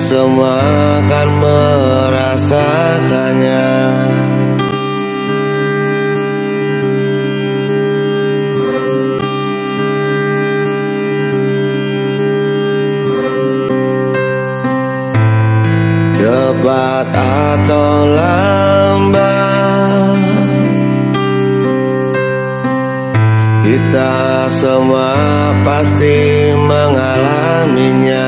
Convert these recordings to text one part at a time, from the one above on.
semua akan merasakannya. Cepat atau lambat, kita semua pasti mengalaminya.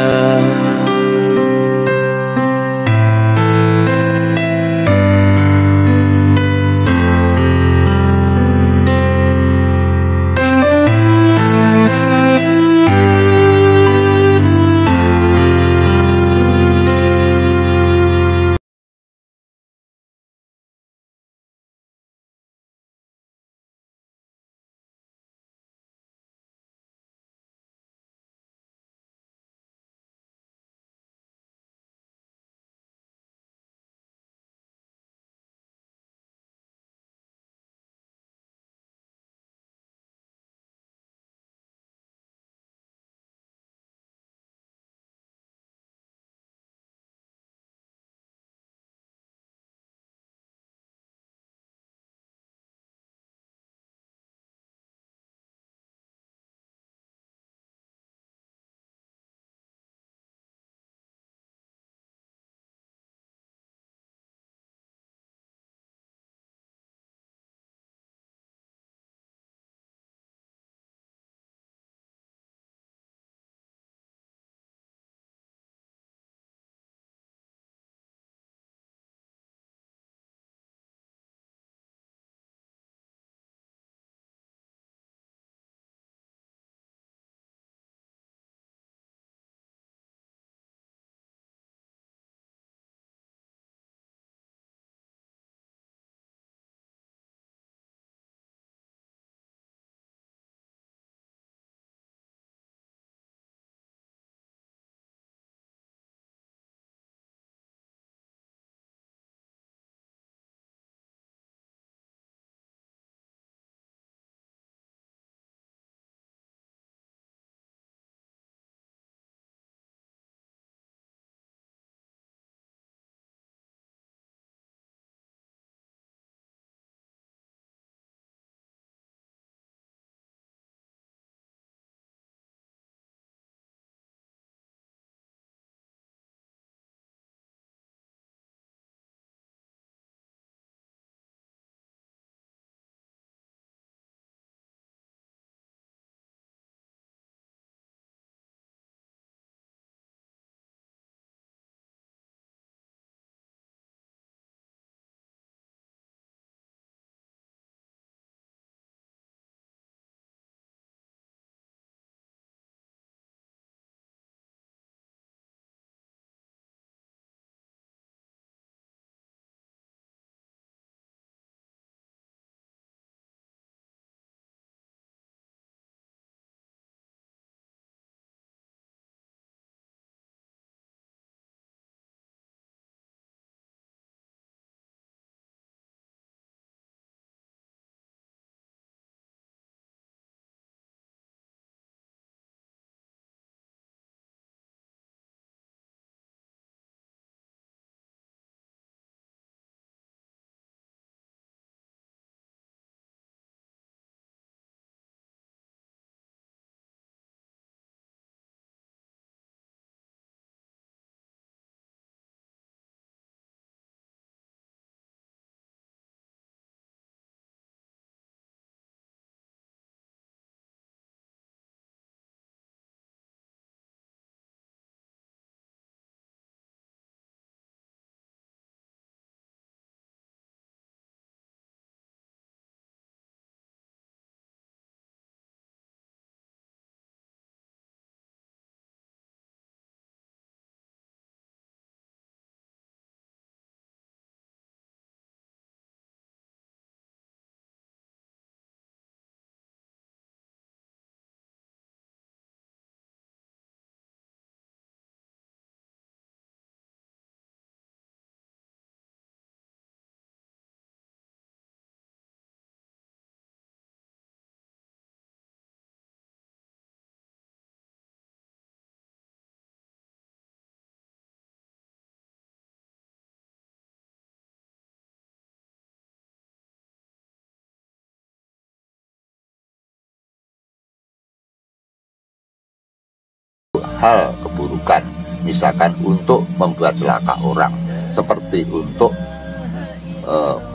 hal keburukan, misalkan untuk membuat celaka orang, seperti untuk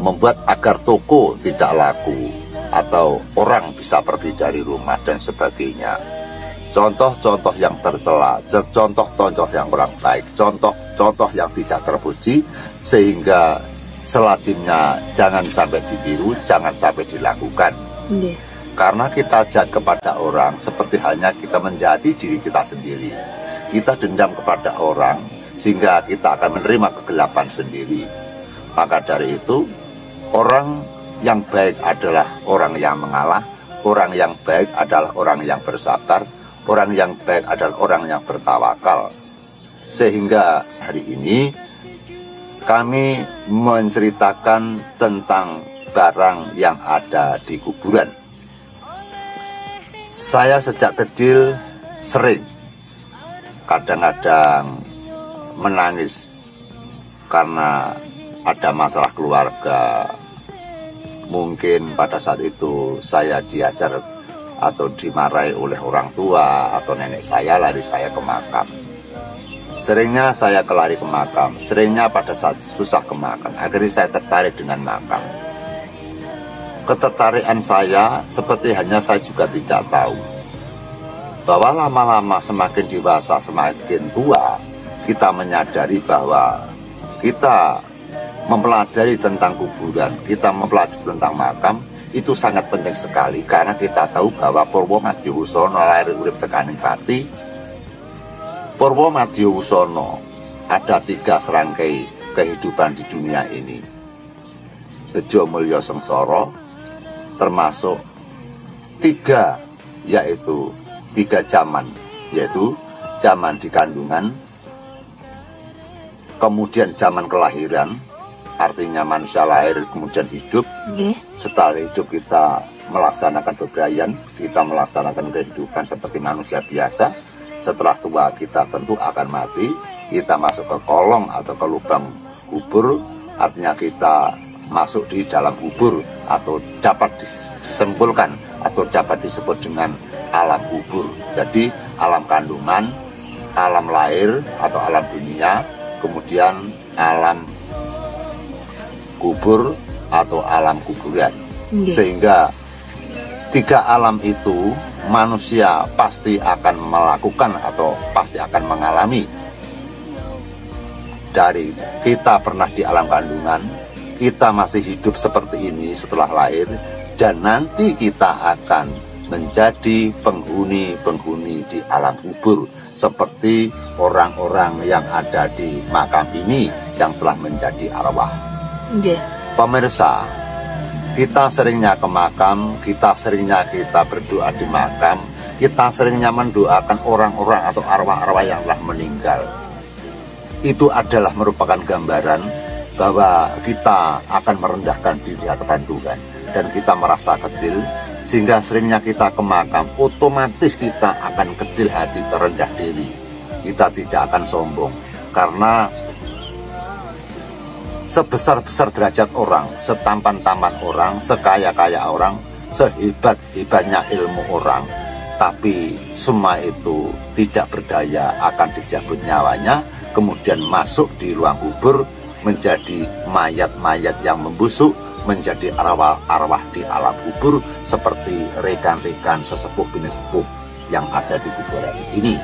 membuat agar toko tidak laku atau orang bisa pergi dari rumah dan sebagainya. Contoh-contoh yang tercela, contoh-contoh yang kurang baik, contoh-contoh yang tidak terpuji, sehingga selazimnya jangan sampai ditiru, jangan sampai dilakukan. Karena kita jahat kepada orang seperti halnya kita menjahati diri kita sendiri. Kita dendam kepada orang sehingga kita akan menerima kegelapan sendiri. Maka dari itu, orang yang baik adalah orang yang mengalah, orang yang baik adalah orang yang bersabar, orang yang baik adalah orang yang bertawakal. Sehingga hari ini kami menceritakan tentang barang yang ada di kuburan. Saya sejak kecil sering kadang-kadang menangis karena ada masalah keluarga. Mungkin pada saat itu saya diajar atau dimarahi oleh orang tua atau nenek saya, lari saya ke makam. Seringnya saya kelari ke makam, seringnya pada saat susah ke makam. Akhirnya saya tertarik dengan makam. Ketertarikan saya seperti hanya saya juga tidak tahu bahwa lama-lama semakin dewasa, semakin tua, kita menyadari bahwa kita mempelajari tentang kuburan, kita mempelajari tentang makam, itu sangat penting sekali. Karena kita tahu bahwa Purwo Madyahusono lahir urip tekaning pati. Purwo Madyahusono ada 3 serangkai kehidupan di dunia ini. Bejo mulya sengsara, termasuk 3, yaitu 3 zaman, yaitu zaman di kandungan, kemudian zaman kelahiran, artinya manusia lahir kemudian hidup. Setelah hidup kita melaksanakan bebrayan, kita melaksanakan kehidupan seperti manusia biasa. Setelah tua kita tentu akan mati, kita masuk ke kolong atau ke lubang kubur, artinya kita masuk di dalam kubur atau dapat disimpulkan atau dapat disebut dengan alam kubur. Jadi alam kandungan, alam lahir atau alam dunia, kemudian alam kubur atau alam kuburan. Sehingga 3 alam itu manusia pasti akan melakukan atau pasti akan mengalami. Dari kita pernah di alam kandungan, kita masih hidup seperti ini setelah lahir, dan nanti kita akan menjadi penghuni-penghuni di alam kubur, seperti orang-orang yang ada di makam ini yang telah menjadi arwah. Pemirsa, kita seringnya ke makam, kita berdoa di makam, kita seringnya mendoakan orang-orang atau arwah-arwah yang telah meninggal. Itu adalah merupakan gambaran bahwa kita akan merendahkan diri di hadapan Tuhan, dan kita merasa kecil, sehingga seringnya kita ke makam, otomatis kita akan kecil hati, terendah diri. Kita tidak akan sombong, karena sebesar-besar derajat orang, setampan-tampan orang, sekaya-kaya orang, sehebat-hebatnya ilmu orang, tapi semua itu tidak berdaya, akan dicabut nyawanya, kemudian masuk di ruang kubur, menjadi mayat-mayat yang membusuk, menjadi arwah-arwah di alam kubur, seperti rekan-rekan sesepuh bini sepuh yang ada di kuburan ini.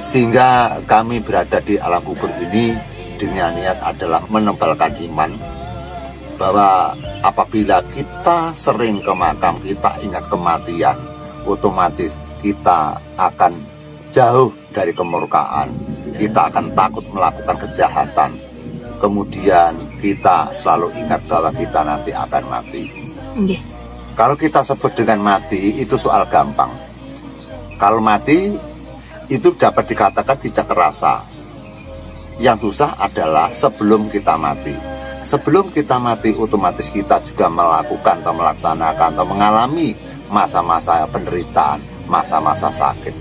Sehingga kami berada di alam kubur ini dengan niat adalah menebalkan iman, bahwa apabila kita sering ke makam, kita ingat kematian, otomatis kita akan jauh dari kemurkaan, kita akan takut melakukan kejahatan. Kemudian kita selalu ingat bahwa kita nanti akan mati. Kalau kita sebut dengan mati, itu soal gampang. Kalau mati, itu dapat dikatakan tidak terasa. Yang susah adalah sebelum kita mati. Sebelum kita mati, otomatis kita juga melakukan atau melaksanakan atau mengalami masa-masa penderitaan, masa-masa sakit.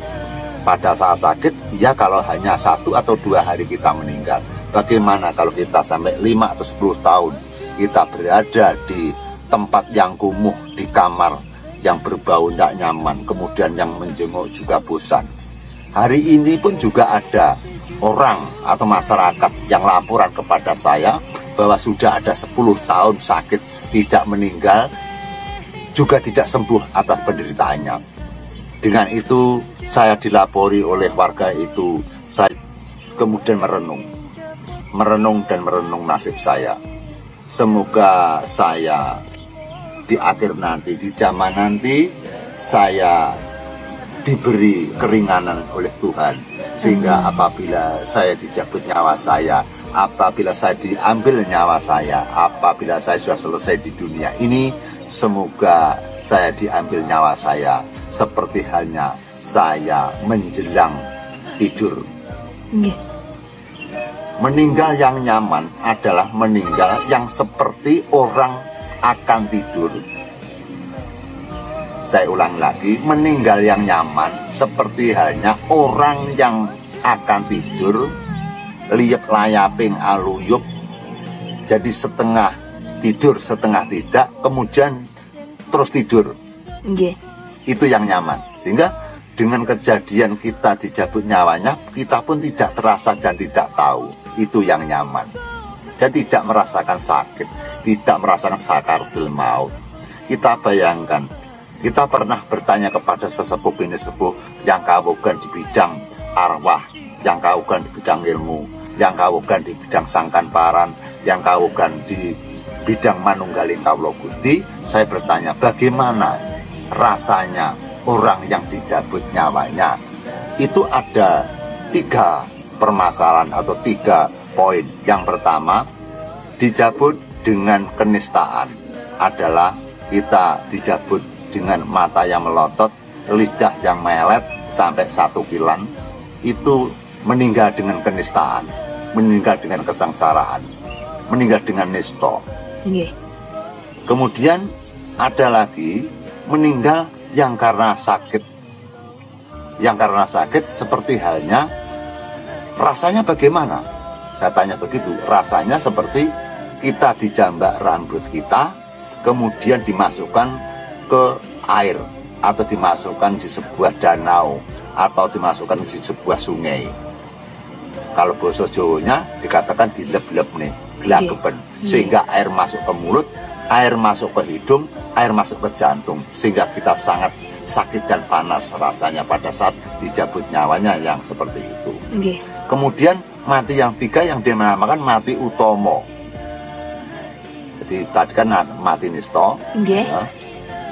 Pada saat sakit, ya kalau hanya 1 atau 2 hari kita meninggal. Bagaimana kalau kita sampai 5 atau 10 tahun kita berada di tempat yang kumuh, di kamar yang berbau tidak nyaman, kemudian yang menjenguk juga bosan. Hari ini pun juga ada orang atau masyarakat yang laporan kepada saya bahwa sudah ada 10 tahun sakit, tidak meninggal, juga tidak sembuh atas penderitaannya. Dengan itu saya dilapori oleh warga itu, saya kemudian merenung nasib saya. Semoga saya di akhir nanti, di zaman nanti, saya diberi keringanan oleh Tuhan, sehingga apabila saya dicabut nyawa saya, apabila saya diambil nyawa saya, apabila saya sudah selesai di dunia ini, semoga saya diambil nyawa saya seperti halnya saya menjelang tidur. Meninggal yang nyaman adalah meninggal yang seperti orang akan tidur. Saya ulang lagi, meninggal yang nyaman seperti halnya orang yang akan tidur, liep layaping aluyup, jadi setengah tidur setengah tidak, kemudian terus tidur. Itu yang nyaman. Sehingga dengan kejadian kita dicabut nyawanya, kita pun tidak terasa dan tidak tahu. Itu yang nyaman. Dan tidak merasakan sakit, tidak merasakan sakaratul maut. Kita bayangkan, kita pernah bertanya kepada sesepuh bini sepuh yang kawugan di bidang arwah, yang kawugan di bidang ilmu, yang kawugan di bidang sangkan paran, yang kawugan di bidang manunggaling kawula Gusti. Saya bertanya, bagaimana rasanya orang yang dicabut nyawanya? Itu ada 3 permasalahan atau 3 poin. Yang pertama, dicabut dengan kenistaan adalah kita dicabut dengan mata yang melotot, lidah yang melet sampai 1 kilan. Itu meninggal dengan kenistaan, meninggal dengan kesengsaraan, meninggal dengan nista. Kemudian ada lagi meninggal yang karena sakit. Yang karena sakit seperti halnya, rasanya bagaimana? Saya tanya begitu, rasanya seperti kita dijambak rambut kita, kemudian dimasukkan ke air, atau dimasukkan di sebuah danau, atau dimasukkan di sebuah sungai. Kalau bahasa Jawanya dikatakan dilep-lep nih, gelageben, sehingga air masuk ke mulut, air masuk ke hidung, air masuk ke jantung, sehingga kita sangat sakit dan panas rasanya pada saat dicabut nyawanya yang seperti itu. Kemudian mati yang 3 yang dinamakan mati utomo. Jadi tadi kan mati nista,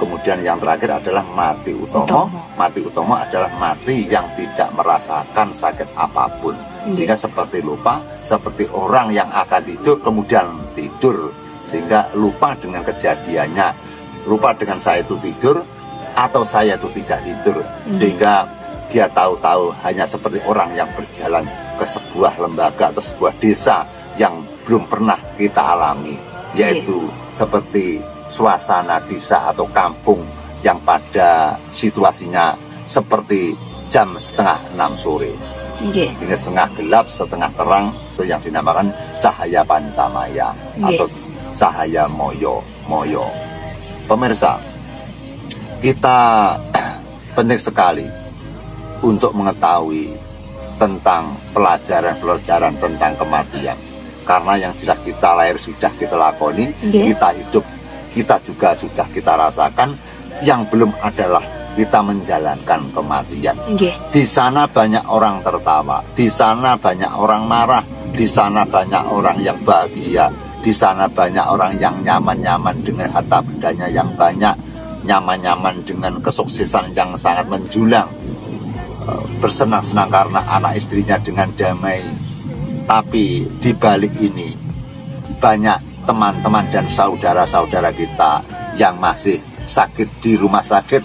kemudian yang terakhir adalah mati utomo. Mati utomo adalah mati yang tidak merasakan sakit apapun, sehingga seperti lupa, seperti orang yang akan tidur kemudian tidur, sehingga lupa dengan kejadiannya, lupa dengan saya itu tidur atau saya itu tidak tidur, sehingga dia tahu-tahu hanya seperti orang yang berjalan ke sebuah lembaga atau sebuah desa yang belum pernah kita alami, yaitu seperti suasana desa atau kampung yang pada situasinya seperti jam 5:30 sore. Ini setengah gelap, setengah terang, itu yang dinamakan cahaya pancamaya atau cahaya moyo. Pemirsa, kita penting sekali untuk mengetahui tentang pelajaran-pelajaran tentang kematian. Karena yang jelas kita lahir sudah kita lakoni, kita hidup kita juga sudah kita rasakan, yang belum adalah kita menjalankan kematian. Di sana banyak orang tertawa, di sana banyak orang marah, di sana banyak orang yang bahagia, di sana banyak orang yang nyaman-nyaman dengan harta bendanya yang banyak, nyaman-nyaman dengan kesuksesan yang sangat menjulang, bersenang-senang karena anak istrinya dengan damai. Tapi di balik ini banyak teman-teman dan saudara-saudara kita yang masih sakit di rumah sakit,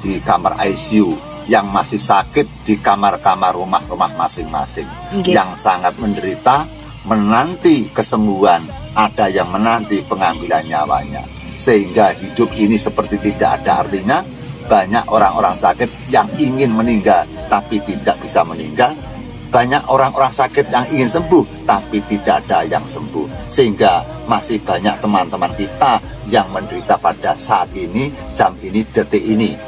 di kamar ICU, yang masih sakit di kamar-kamar rumah-rumah masing-masing, yang sangat menderita, menanti kesembuhan, ada yang menanti pengambilan nyawanya, sehingga hidup ini seperti tidak ada artinya. Banyak orang-orang sakit yang ingin meninggal tapi tidak bisa meninggal, banyak orang-orang sakit yang ingin sembuh tapi tidak ada yang sembuh, sehingga masih banyak teman-teman kita yang menderita pada saat ini, jam ini, detik ini.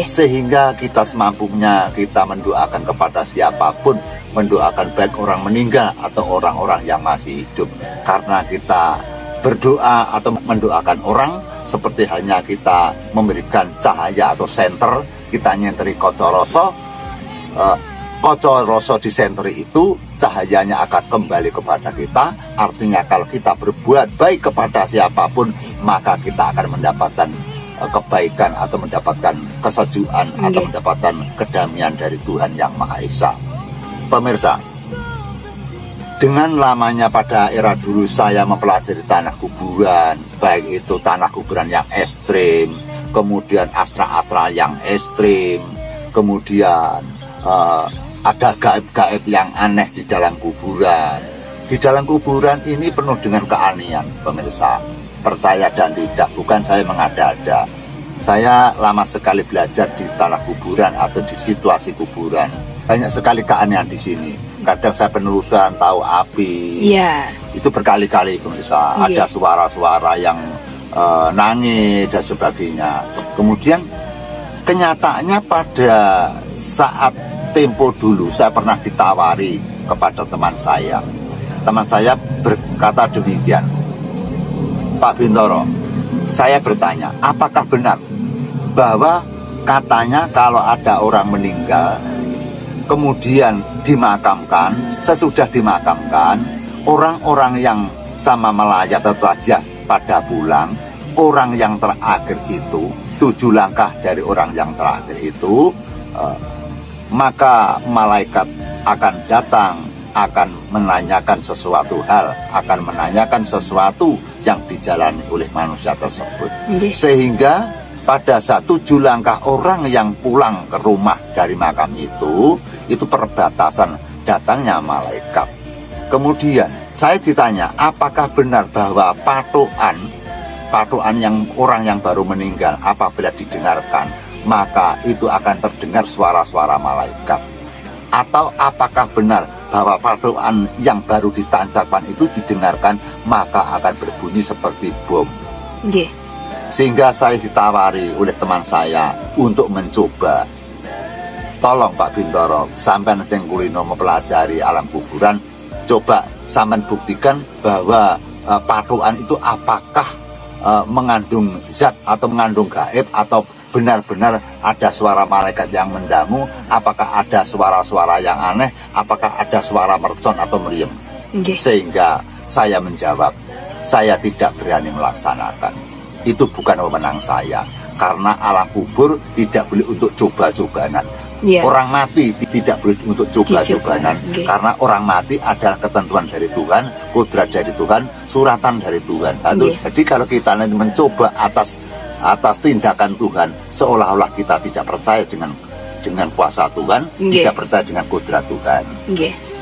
Sehingga kita semampunya kita mendoakan kepada siapapun, mendoakan baik orang meninggal atau orang-orang yang masih hidup. Karena kita berdoa atau mendoakan orang seperti halnya kita memberikan cahaya atau senter, kita nyenteri kocoroso, kocoroso di senteri itu cahayanya akan kembali kepada kita. Artinya kalau kita berbuat baik kepada siapapun, maka kita akan mendapatkan kebaikan atau mendapatkan kesejukan atau mendapatkan kedamaian dari Tuhan Yang Maha Esa. Pemirsa, dengan lamanya pada era dulu saya mempelajari tanah kuburan, baik itu tanah kuburan yang ekstrim, kemudian astral-astral yang ekstrim, kemudian ada gaib-gaib yang aneh di dalam kuburan. Di dalam kuburan ini penuh dengan keanehan, pemirsa. Percaya dan tidak, bukan saya mengada-ada. Saya lama sekali belajar di tanah kuburan atau di situasi kuburan. Banyak sekali keanehan di sini. Kadang saya penelusuran tahu api. Itu berkali-kali, pemirsa. Ada suara-suara yang nangis dan sebagainya. Kemudian kenyataannya pada saat tempo dulu saya pernah ditawari kepada teman saya. Teman saya berkata demikian, Pak Bintoro, saya bertanya, apakah benar bahwa katanya kalau ada orang meninggal kemudian dimakamkan, sesudah dimakamkan, orang-orang yang sama melayat atau saja pada pulang, orang yang terakhir itu, 7 langkah dari orang yang terakhir itu, maka malaikat akan datang, akan menanyakan sesuatu hal, akan menanyakan sesuatu yang dijalani oleh manusia tersebut. Sehingga pada saat 7 langkah orang yang pulang ke rumah dari makam itu perbatasan datangnya malaikat. Kemudian saya ditanya, apakah benar bahwa patokan yang orang yang baru meninggal apabila didengarkan, maka itu akan terdengar suara-suara malaikat? Atau apakah benar bahwa patokan yang baru ditancapkan itu didengarkan, maka akan berbunyi seperti bom? Sehingga saya ditawari oleh teman saya untuk mencoba. Tolong Pak Bintoro, sampean sing kulino mempelajari alam kuburan, coba sampean buktikan bahwa patokan itu apakah mengandung zat atau mengandung gaib, atau benar-benar ada suara malaikat yang mendangu, apakah ada suara-suara yang aneh, apakah ada suara mercon atau meriam. Sehingga saya menjawab, saya tidak berani melaksanakan. Itu bukan wewenang saya, karena alam kubur tidak boleh untuk coba-cobaan. Orang mati tidak boleh untuk coba-cobaan, karena orang mati adalah ketentuan dari Tuhan, kodrat dari Tuhan, suratan dari Tuhan. Jadi kalau kita nanti mencoba atas tindakan Tuhan, seolah-olah kita tidak percaya dengan kuasa Tuhan, tidak percaya dengan kodrat Tuhan.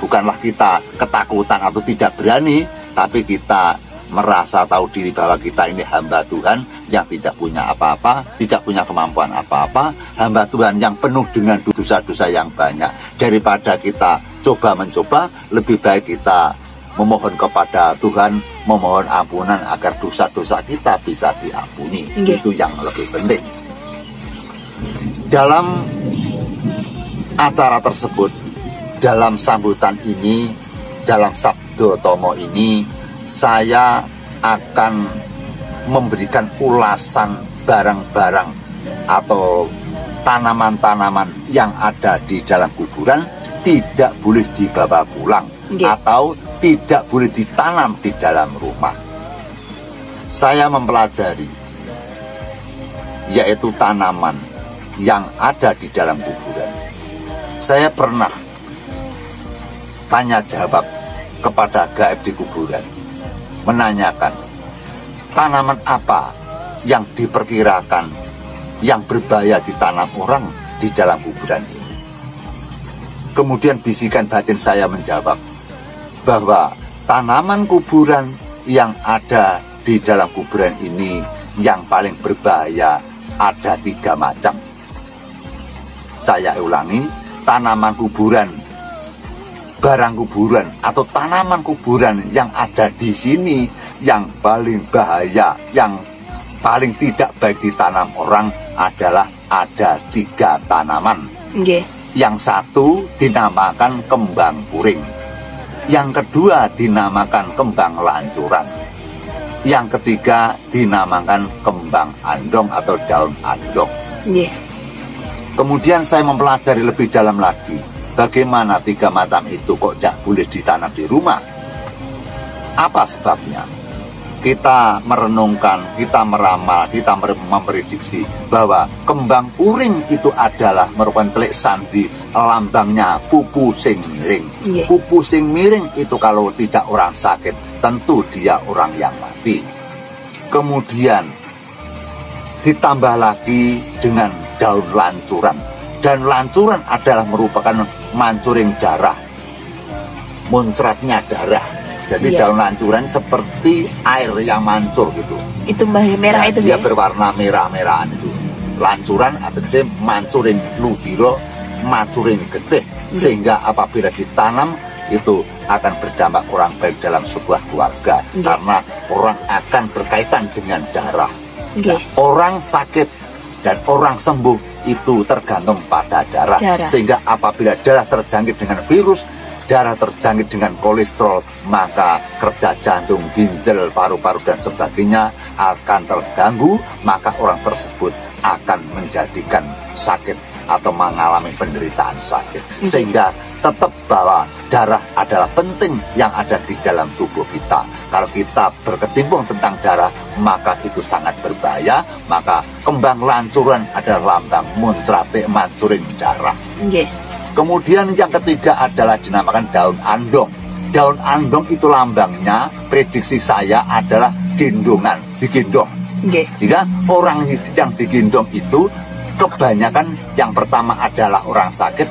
Bukanlah kita ketakutan atau tidak berani, tapi kita merasa tahu diri bahwa kita ini hamba Tuhan yang tidak punya apa-apa, tidak punya kemampuan apa-apa, hamba Tuhan yang penuh dengan dosa-dosa yang banyak. Daripada kita coba-mencoba, lebih baik kita memohon kepada Tuhan, memohon ampunan agar dosa-dosa kita bisa diampuni. Itu yang lebih penting. Dalam acara tersebut, dalam sambutan ini, dalam Sabdo Tomo ini, saya akan memberikan ulasan barang-barang atau tanaman-tanaman yang ada di dalam kuburan tidak boleh dibawa pulang atau tidak boleh ditanam di dalam rumah. Saya mempelajari yaitu tanaman yang ada di dalam kuburan. Saya pernah tanya jawab kepada gaib di kuburan, menanyakan tanaman apa yang diperkirakan yang berbahaya ditanam orang di dalam kuburan ini. Kemudian bisikan batin saya menjawab bahwa tanaman kuburan yang ada di dalam kuburan ini yang paling berbahaya ada 3 macam. Saya ulangi, tanaman kuburan, barang kuburan atau tanaman kuburan yang ada di sini yang paling bahaya, yang paling tidak baik ditanam orang adalah ada 3 tanaman. Yang satu dinamakan kembang puring, yang kedua dinamakan kembang lancuran, yang ketiga dinamakan kembang andong atau daun andong. Kemudian saya mempelajari lebih dalam lagi, bagaimana 3 macam itu kok tidak boleh ditanam di rumah. Apa sebabnya? Kita merenungkan, kita meramal, kita memprediksi bahwa kembang puring itu adalah merupakan telik sandi lambangnya pupu sing miring. Pupu sing miring itu kalau tidak orang sakit, tentu dia orang yang mati. Kemudian ditambah lagi dengan daun lancuran, dan lancuran adalah merupakan mancuring darah, muncratnya darah. Jadi daun lancuran seperti air yang mancur gitu. Itu merah itu. Dia berwarna merah-merahan itu. Lancuran artinya mancuring ludiro, mancuring getih, sehingga apabila ditanam itu akan berdampak kurang baik dalam sebuah keluarga, karena orang akan berkaitan dengan darah. Nah, orang sakit dan orang sembuh itu tergantung pada darah. Sehingga apabila darah terjangkit dengan virus, darah terjangkit dengan kolesterol, maka kerja jantung, ginjal, paru-paru dan sebagainya akan terganggu, maka orang tersebut akan menjadikan sakit atau mengalami penderitaan sakit. Sehingga tetap bahwa darah adalah penting yang ada di dalam tubuh kita. Kalau kita berkecimpung tentang darah, maka itu sangat berbahaya. Maka kembang lancuran adalah lambang muncrate mancuring darah. Kemudian yang ketiga adalah dinamakan daun andong. Daun andong itu lambangnya, prediksi saya adalah gendongan, digendong. Jika orang yang digendong itu kebanyakan yang pertama adalah orang sakit,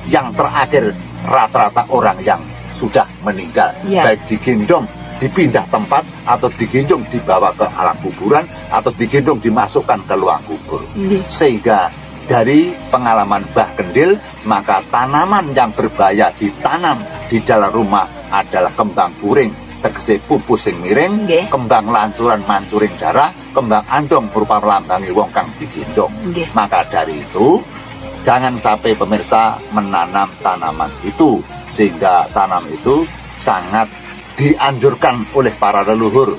yang terakhir rata-rata orang yang sudah meninggal. Baik digendong, dipindah tempat, atau digendong dibawa ke alam kuburan, atau digendong dimasukkan ke ruang kubur. Sehingga dari pengalaman Mbah Kendil, maka tanaman yang berbahaya ditanam di dalam rumah adalah kembang puring, tegese pupu sing miring, kembang lancuran mancuring darah, kembang andong berupa melambangi wong kang digendong. Maka dari itu, jangan sampai pemirsa menanam tanaman itu, sehingga tanam itu sangat dianjurkan oleh para leluhur,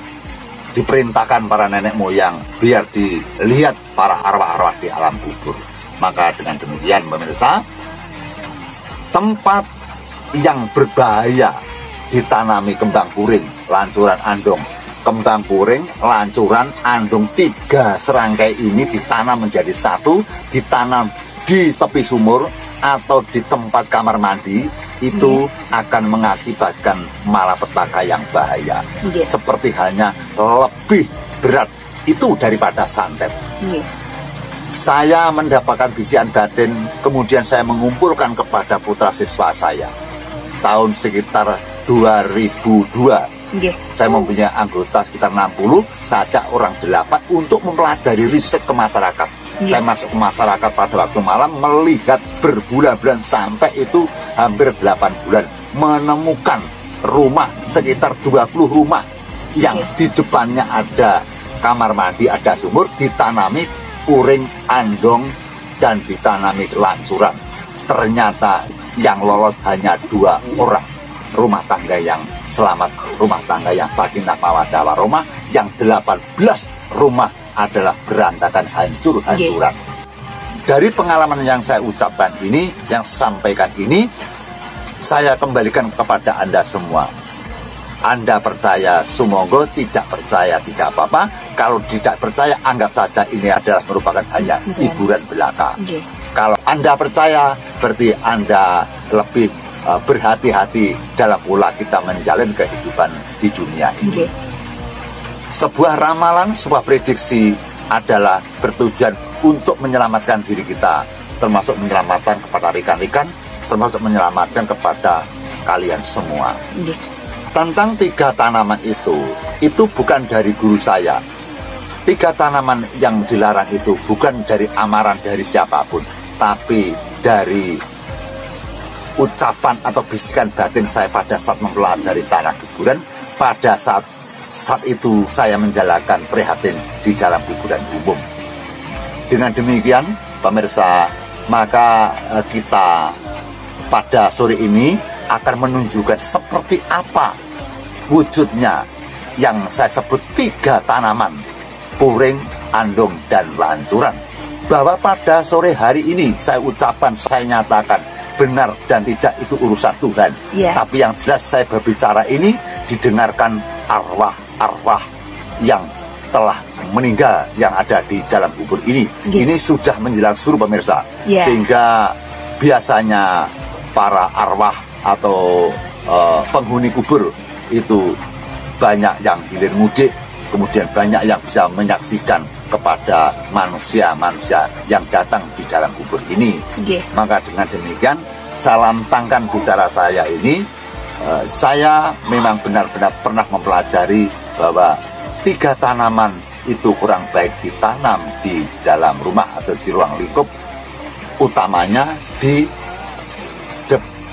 diperintahkan para nenek moyang biar dilihat para arwah-arwah di alam kubur. Maka dengan demikian pemirsa, tempat yang berbahaya ditanami kembang puring, lancuran, andong. Kembang puring, lancuran, andong, 3 serangkai ini ditanam menjadi satu, ditanam di tepi sumur atau di tempat kamar mandi, itu akan mengakibatkan malapetaka yang bahaya. Seperti halnya lebih berat itu daripada santet. Saya mendapatkan bisian batin, kemudian saya mengumpulkan kepada putra siswa saya. Tahun sekitar 2002, saya mempunyai anggota sekitar 60, saya ajak orang 8 untuk mempelajari riset ke masyarakat. Saya masuk ke masyarakat pada waktu malam, melihat berbulan-bulan sampai itu hampir 8 bulan, menemukan rumah sekitar 20 rumah yang di depannya ada kamar mandi, ada sumur, ditanami puring, andong, dan ditanami lancuran. Ternyata yang lolos hanya 2 orang rumah tangga yang selamat, rumah tangga yang sakinah mawaddah warahmah. Yang 18 rumah adalah berantakan, hancur-hancuran. Dari pengalaman yang saya ucapkan ini, yang saya sampaikan ini, saya kembalikan kepada Anda semua. Anda percaya, sumonggo; tidak percaya, tidak apa-apa. Kalau tidak percaya, anggap saja ini adalah merupakan hanya hiburan belaka. Kalau Anda percaya, berarti Anda lebih berhati-hati dalam pola kita menjalin kehidupan di dunia ini. Sebuah ramalan, sebuah prediksi adalah bertujuan untuk menyelamatkan diri kita, termasuk menyelamatkan kepada rekan-rekan, termasuk menyelamatkan kepada kalian semua. Tentang 3 tanaman itu bukan dari guru saya. 3 tanaman yang dilarang itu bukan dari amaran dari siapapun, tapi dari ucapan atau bisikan batin saya pada saat mempelajari tanah kuburan. Pada saat itu saya menjalankan prihatin di dalam kuburan umum. Dengan demikian, pemirsa, maka kita pada sore ini akan menunjukkan seperti apa wujudnya yang saya sebut 3 tanaman, puring, andong, dan lancuran. Bahwa pada sore hari ini saya ucapkan, saya nyatakan benar dan tidak itu urusan Tuhan. Tapi yang jelas saya berbicara ini didengarkan arwah-arwah yang telah meninggal yang ada di dalam kubur ini. Ini sudah menjelang suruh pemirsa. Sehingga biasanya para arwah atau penghuni kubur itu banyak yang hilir mudik, kemudian banyak yang bisa menyaksikan kepada manusia-manusia yang datang di dalam kubur ini. Maka dengan demikian, saya lantangkan bicara saya ini, saya memang benar-benar pernah mempelajari bahwa 3 tanaman itu kurang baik ditanam di dalam rumah atau di ruang lingkup, utamanya di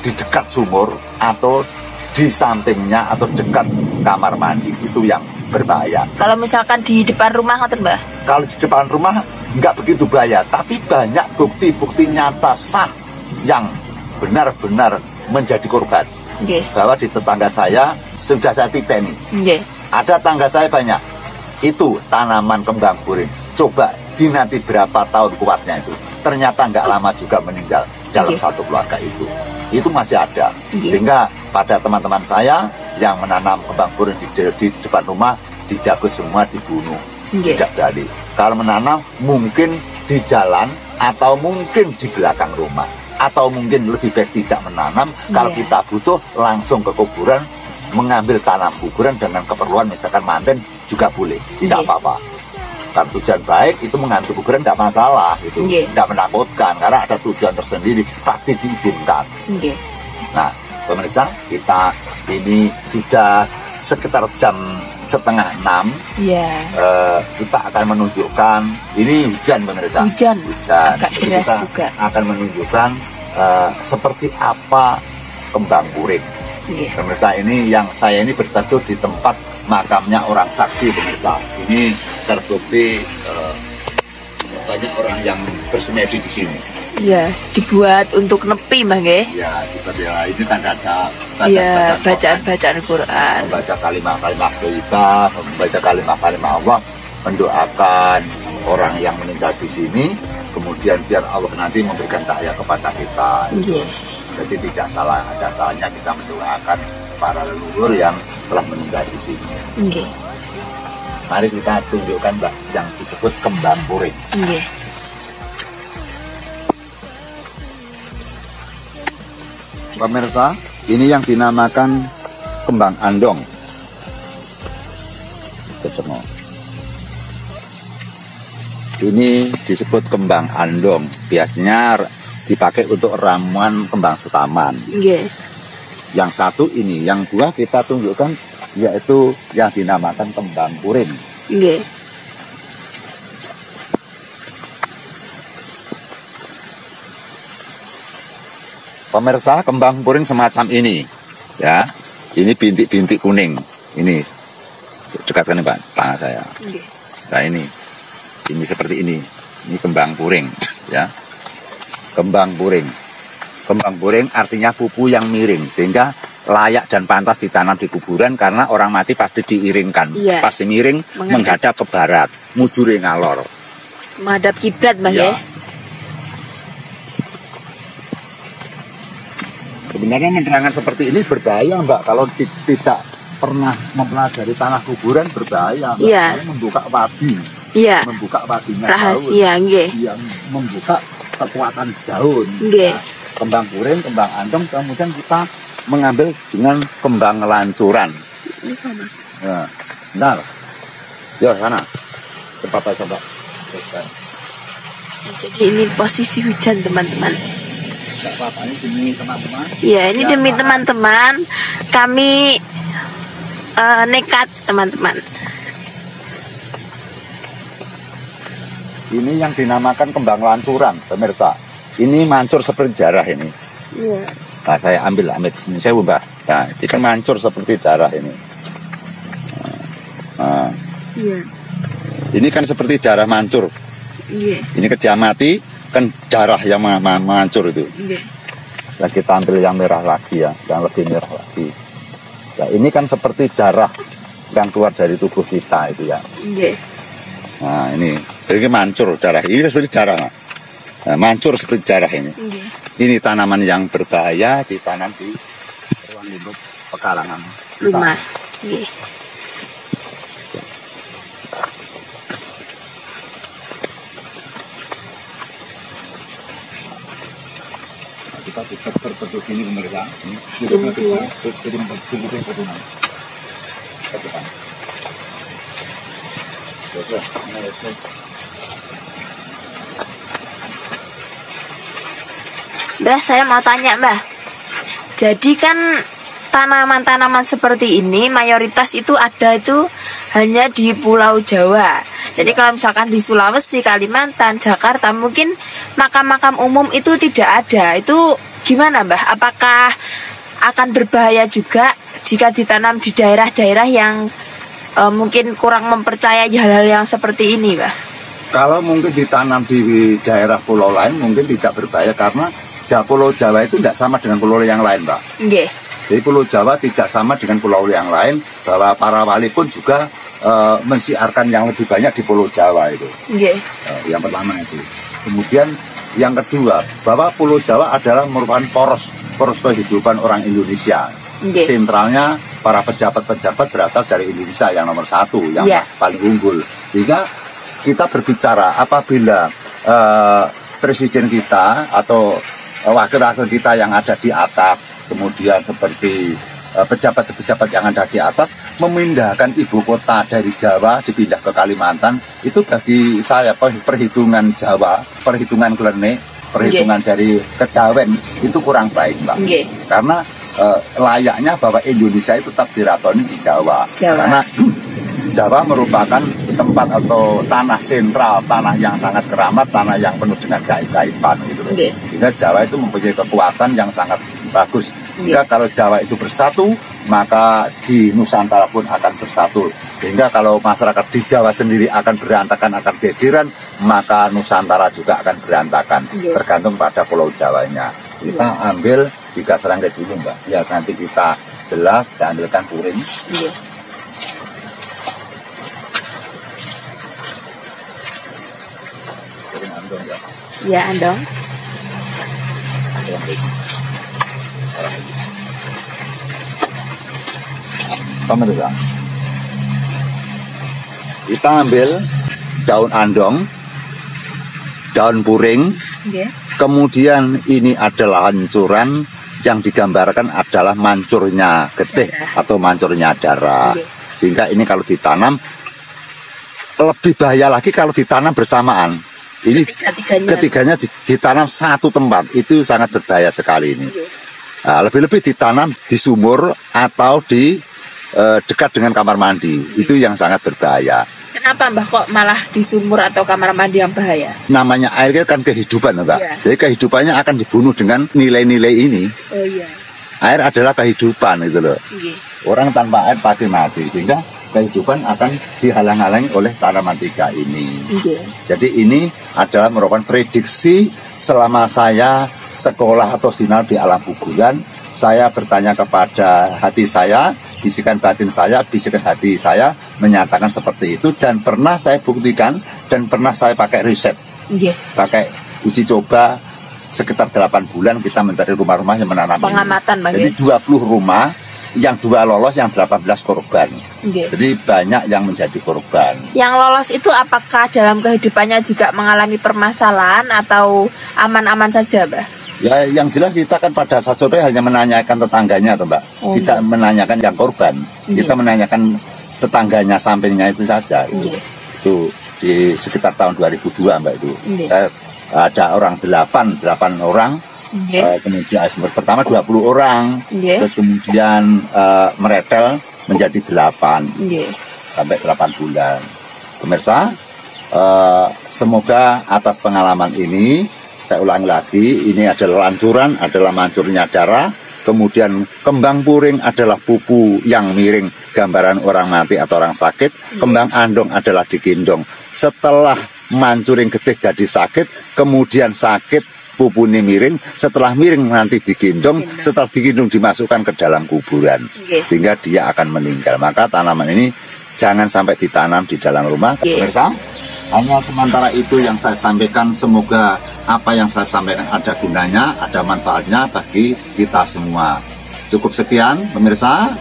dekat sumur atau di sampingnya atau dekat kamar mandi, itu yang berbahaya. Kalau misalkan di depan rumah, Mbah? Kalau di depan rumah nggak begitu bahaya, tapi banyak bukti-bukti nyata sah yang benar-benar menjadi korban. Bahwa di tetangga saya sudah saya titeni. Ada tangga saya banyak, itu tanaman kembang puring. Coba dinanti berapa tahun kuatnya itu. Ternyata nggak lama juga meninggal dalam satu keluarga itu. Itu masih ada. Sehingga pada teman-teman saya yang menanam kembang puring di depan rumah, dijagut semua, dibunuh. Tidak berani. Kalau menanam mungkin di jalan atau mungkin di belakang rumah, atau mungkin lebih baik tidak menanam. Kalau kita butuh langsung ke kuburan, mengambil tanam kuburan dengan keperluan misalkan manten juga boleh, tidak apa-apa. Kalau tujuan baik itu mengambil kuburan tidak masalah, itu tidak menakutkan karena ada tujuan tersendiri, pasti diizinkan. Nah, pemirsa, kita ini sudah sekitar jam 5:30. Kita akan menunjukkan, ini hujan pemirsa, hujan. Kita juga akan menunjukkan seperti apa kembang puring. Pemirsa, ini yang saya ini berteduh di tempat makamnya orang sakti pemirsa. Ini terbukti banyak orang yang bersemedi di sini. Dibuat untuk nepi, Mbah nggih. Ini kan ada bacaan Quran. Membaca kalimat-kalimat thayyibah, membaca kalimat-kalimat Allah, mendoakan orang yang meninggal di sini, kemudian biar Allah nanti memberikan cahaya kepada kita. Jadi tidak salah, ada salahnya kita mendoakan para leluhur yang telah meninggal di sini. Mari kita tunjukkan, Mbak, yang disebut kembang puring. Pemirsa, ini yang dinamakan kembang andong. Ini disebut kembang andong. Biasanya dipakai untuk ramuan kembang setaman. Yang satu ini, yang dua kita tunjukkan, yaitu yang dinamakan kembang puring. Pemirsa, kembang puring semacam ini, ya. Ini bintik-bintik kuning. Ini dekatkan nih, Pak, tangan saya. Nah ini seperti ini. Ini kembang puring, ya. Kembang puring. Kembang puring artinya pupu yang miring, sehingga layak dan pantas ditanam di kuburan karena orang mati pasti diiringkan. Pasti miring menghadap ke barat, mujure ngalor. Menghadap kiblat, Mbah ya. Sebenarnya menerangan seperti ini berbahaya, Mbak. Kalau tidak pernah mempelajari tanah kuburan berbahaya, Mbak. Karena membuka wadi. Membuka wadinya rahasia, yang membuka kekuatan daun. Kembang puring, kembang andong, kemudian kita mengambil dengan kembang lancuran. Benar. Yo sana. Cepat coba. Jadi ini posisi hujan, teman-teman. Ini demi teman-teman. Ini demi teman-teman. Kami nekat, teman-teman. Ini yang dinamakan kembang lancuran, pemirsa. Ini mancur seperti darah ini. Nah, saya ambil ini saya ubah. Nah, ini kan mancur seperti darah ini. Ini kan seperti darah mancur. Ini kejam mati, kan darah yang menghancur itu. Nah, kita ambil yang merah lagi ya, yang lebih merah lagi. Nah, ini kan seperti darah yang keluar dari tubuh kita itu ya. Nah, ini mancur darah. Ini seperti darah. Nah, mancur seperti darah ini. Ini tanaman yang berbahaya ditanam di ruang lingkup pekarangan Rumah. Kita berbentuk ini pemirsa. Mbah, saya mau tanya Mbah. Jadi kan tanaman-tanaman seperti ini mayoritas itu ada itu hanya di Pulau Jawa. Jadi kalau misalkan di Sulawesi, Kalimantan, Jakarta mungkin makam-makam umum itu tidak ada. Itu gimana Mbah? Apakah akan berbahaya juga jika ditanam di daerah-daerah yang mungkin kurang mempercayai hal-hal yang seperti ini Mbah? Kalau mungkin ditanam di daerah pulau lain mungkin tidak berbahaya karena Pulau Jawa itu tidak sama dengan pulau yang lain, Mbak. Jadi Pulau Jawa tidak sama dengan pulau yang lain, bahwa para wali pun juga mensiarkan yang lebih banyak di Pulau Jawa itu. Yang pertama itu. Kemudian yang kedua, bahwa Pulau Jawa adalah merupakan poros kehidupan orang Indonesia. Sentralnya para pejabat-pejabat berasal dari Indonesia yang nomor satu, yang paling unggul. Sehingga kita berbicara apabila presiden kita atau wakil-wakil kita yang ada di atas, kemudian seperti pejabat-pejabat yang ada di atas memindahkan ibu kota dari Jawa dipindah ke Kalimantan, itu bagi saya perhitungan Jawa, perhitungan klenik, perhitungan dari kejawen itu kurang baik, Mbak. Karena layaknya bahwa Indonesia itu tetap diratoni di Jawa. Karena Jawa merupakan tempat atau tanah sentral, tanah yang sangat keramat, tanah yang penuh dengan gaib-gaiban gitu. Sehingga Jawa itu mempunyai kekuatan yang sangat bagus. Sehingga kalau Jawa itu bersatu, maka di Nusantara pun akan bersatu. Sehingga kalau masyarakat di Jawa sendiri akan berantakan, akan gegeran, maka Nusantara juga akan berantakan. Tergantung pada Pulau Jawanya. Kita ambil 3 serangkai dulu, Mbak. Ya nanti kita jelas, saya ambilkan puring. Ya, Andong. Pemirsa, kita ambil daun andong, daun puring, kemudian ini adalah hancuran yang digambarkan adalah mancurnya getih atau mancurnya darah. Sehingga ini kalau ditanam lebih bahaya lagi kalau ditanam bersamaan. Ini ketiganya ditanam satu tempat, itu sangat berbahaya sekali ini. Nah, lebih-lebih ditanam di sumur atau di dekat dengan kamar mandi, itu yang sangat berbahaya. Kenapa Mbah kok malah di sumur atau kamar mandi yang bahaya? Namanya air kan kehidupan, Mbak. Jadi kehidupannya akan dibunuh dengan nilai-nilai ini. Air adalah kehidupan itu loh. Orang tanpa air pasti mati, sehingga kehidupan akan dihalang-halangi oleh tanaman 3 ini. Jadi ini adalah merupakan prediksi selama saya sekolah atau sinar di alam kuburan. Saya bertanya kepada hati saya, bisikan batin saya, bisikan hati saya menyatakan seperti itu, dan pernah saya buktikan dan pernah saya pakai riset, pakai uji coba sekitar 8 bulan kita mencari rumah-rumah yang menanam pengamatan, ini. Jadi 20 rumah, yang 2 lolos, yang 18 korban. Jadi banyak yang menjadi korban. Yang lolos itu apakah dalam kehidupannya juga mengalami permasalahan atau aman-aman saja, Mbak? Ya, yang jelas kita kan pada saat sore hanya menanyakan tetangganya, Mbak. Kita menanyakan yang korban. Kita menanyakan tetangganya, sampingnya itu saja. Itu di sekitar tahun 2002, Mbak, itu. Saya ada orang 8 orang. Kemudian pertama 20 orang, terus kemudian meretel menjadi 8 sampai 8 bulan. Pemirsa, semoga atas pengalaman ini, saya ulang lagi, ini adalah lancuran, adalah mancurnya darah. Kemudian kembang puring adalah pupu yang miring, gambaran orang mati atau orang sakit. Kembang andong adalah digendong. Setelah mancuring getih jadi sakit, kemudian sakit pupune miring, setelah miring nanti digendong, setelah digendong dimasukkan ke dalam kuburan, sehingga dia akan meninggal. Maka tanaman ini jangan sampai ditanam di dalam rumah. Pemirsa, hanya sementara itu yang saya sampaikan. Semoga apa yang saya sampaikan ada gunanya, ada manfaatnya bagi kita semua. Cukup sekian pemirsa,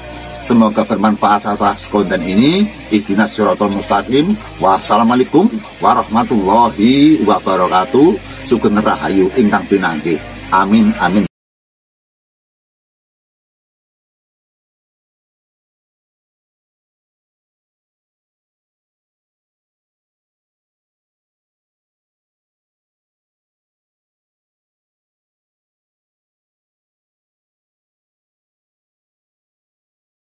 semoga bermanfaat atas konten ini. Ihdinas shiratal mustaqim. Wassalamualaikum warahmatullahi wabarakatuh. Sugeng rahayu ingkang pinanggih. Amin amin.